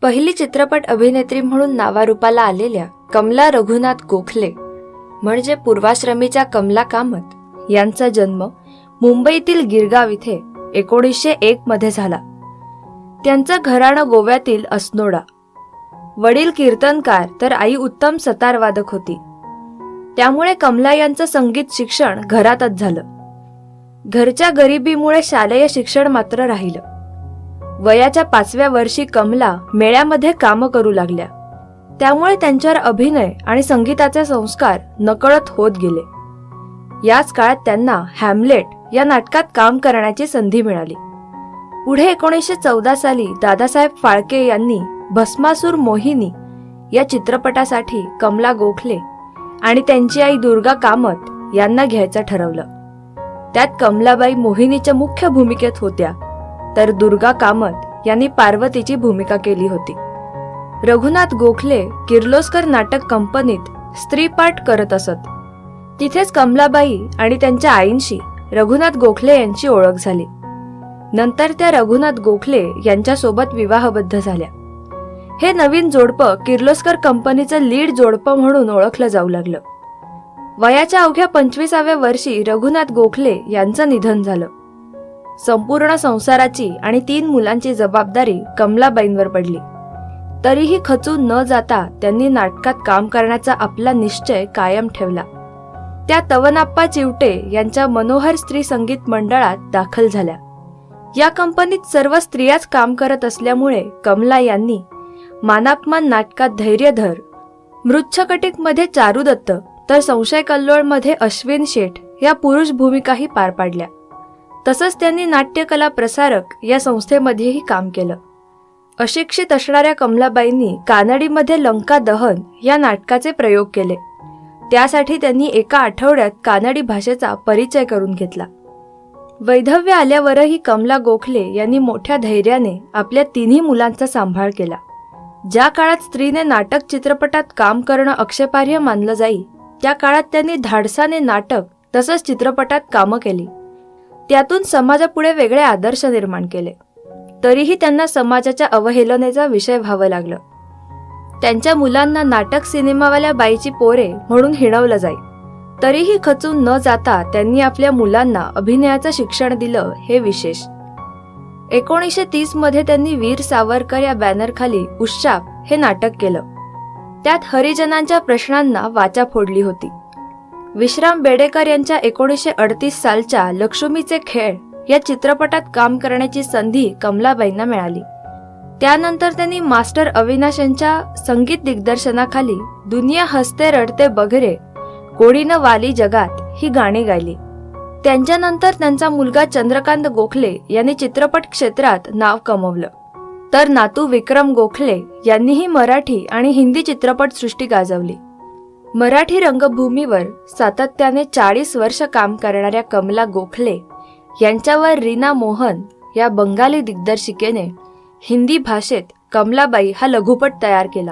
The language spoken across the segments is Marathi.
पहिली चित्रपट अभिनेत्री म्हणून नावारूपाला आलेल्या कमला रघुनाथ गोखले म्हणजे पूर्वाश्रमीच्या कमला कामत यांचा जन्म मुंबईतील गिरगाव इथे 1901 मध्ये झाला. त्यांचं घराणं गोव्यातील असनोडा. वडील कीर्तनकार तर आई उत्तम सतारवादक होती. त्यामुळे कमला यांचं संगीत शिक्षण घरातच झालं. घरच्या गरिबीमुळे शालेय शिक्षण मात्र राहिलं. वयाच्या 5व्या वर्षी कमला मेळ्यामध्ये कामं करू लागल्या. त्यामुळे त्यांच्यावर अभिनय आणि संगीताचे संस्कार नकळत होत गेले. याच काळात त्यांना हॅमलेट या नाटकात काम करण्याची संधी मिळाली. पुढे 1914 साली दादासाहेब फाळके यांनी भस्मासूर मोहिनी या चित्रपटासाठी कमला गोखले आणि त्यांची आई दुर्गा कामत यांना घ्यायचं ठरवलं. त्यात कमलाबाई मोहिनीच्या मुख्य भूमिकेत होत्या, तर दुर्गा कामत यांनी पार्वतीची भूमिका केली होती. रघुनाथ गोखले किर्लोस्कर नाटक कंपनीत स्त्रीपाठ करत असत. तिथेच कमलाबाई आणि त्यांच्या आईंशी रघुनाथ गोखले यांची ओळख झाली. नंतर त्या रघुनाथ गोखले यांच्यासोबत विवाहबद्ध झाल्या. हे नवीन जोडपं किर्लोस्कर कंपनीचं लीड जोडपं म्हणून ओळखलं जाऊ लागलं. वयाच्या अवघ्या 25व्या वर्षी रघुनाथ गोखले यांचं निधन झालं. संपूर्ण संसाराची आणि 3 मुलांची जबाबदारी कमलाबाईंवर पडली. तरीही खचून न जाता त्यांनी नाटकात काम करण्याचा आपला निश्चय कायम ठेवला. त्या तवनाप्पा चिवटे यांच्या मनोहर स्त्री संगीत मंडळात दाखल झाल्या. या कंपनीत सर्व स्त्रियाच काम करत असल्यामुळे कमला यांनी मानापमान नाटकात धैर्यधर, मृच्छकटिक मध्ये चारू दत्त तर संशय कल्लोळ मध्ये अश्विन शेठ या पुरुष भूमिकाही पार पाडल्या. तसंच त्यांनी नाट्यकला प्रसारक या संस्थेमध्येही काम केलं. अशिक्षित असणाऱ्या कमलाबाईंनी कानडीमध्ये लंका दहन या नाटकाचे प्रयोग केले. त्यासाठी त्यांनी एका आठवड्यात कानडी भाषेचा परिचय करून घेतला. वैधव्य आल्यावरही कमला गोखले यांनी मोठ्या धैर्याने आपल्या 3 मुलांचा सांभाळ केला. ज्या काळात स्त्रीने नाटक चित्रपटात काम करणं आक्षेपार्ह मानलं जाई, त्या काळात त्यांनी धाडसाने नाटक तसंच चित्रपटात कामं केली. त्यातून समाजापुढे वेगळे आदर्श निर्माण केले. तरीही त्यांना समाजाच्या अवहेलनेचा विषय व्हावं लागलं. त्यांच्या मुलांना नाटक सिनेमावाल्या बाईची पोरे म्हणून हिणवलं जाई. तरीही खचून न जाता त्यांनी आपल्या मुलांना अभिनयाचं शिक्षण दिलं हे विशेष. 1930 मध्ये त्यांनी वीर सावरकर या बॅनरखाली उश्चाप हे नाटक केलं. त्यात हरिजनांच्या प्रश्नांना वाचा फोडली होती. विश्राम बेडेकर यांच्या 1938 सालच्या लक्ष्मीचे खेळ या चित्रपटात काम करण्याची संधी कमलाबाईंना मिळाली. त्यानंतर त्यांनी मास्टर अविनाश यांच्या संगीत दिग्दर्शनाखाली दुनिया हसते रडते बघरे, कोणी न वाली जगात ही गाणी गायली. त्यांच्यानंतर त्यांचा मुलगा चंद्रकांत गोखले यांनी चित्रपट क्षेत्रात नाव कमवलं. तर नातू विक्रम गोखले यांनीही मराठी आणि हिंदी चित्रपट सृष्टी गाजवली. मराठी रंगभूमीवर सातत्याने 40 वर्ष काम करणाऱ्या कमला गोखले यांच्यावर रीना मोहन या बंगाली दिग्दर्शिकेने हिंदी भाषेत कमलाबाई हा लघुपट तयार केला.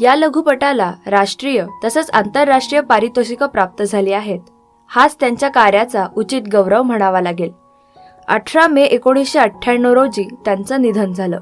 या लघुपटाला राष्ट्रीय तसंच आंतरराष्ट्रीय पारितोषिकं प्राप्त झाली आहेत. हाच त्यांच्या कार्याचा उचित गौरव म्हणावा लागेल. 18 मे 1998 रोजी त्यांचं निधन झालं.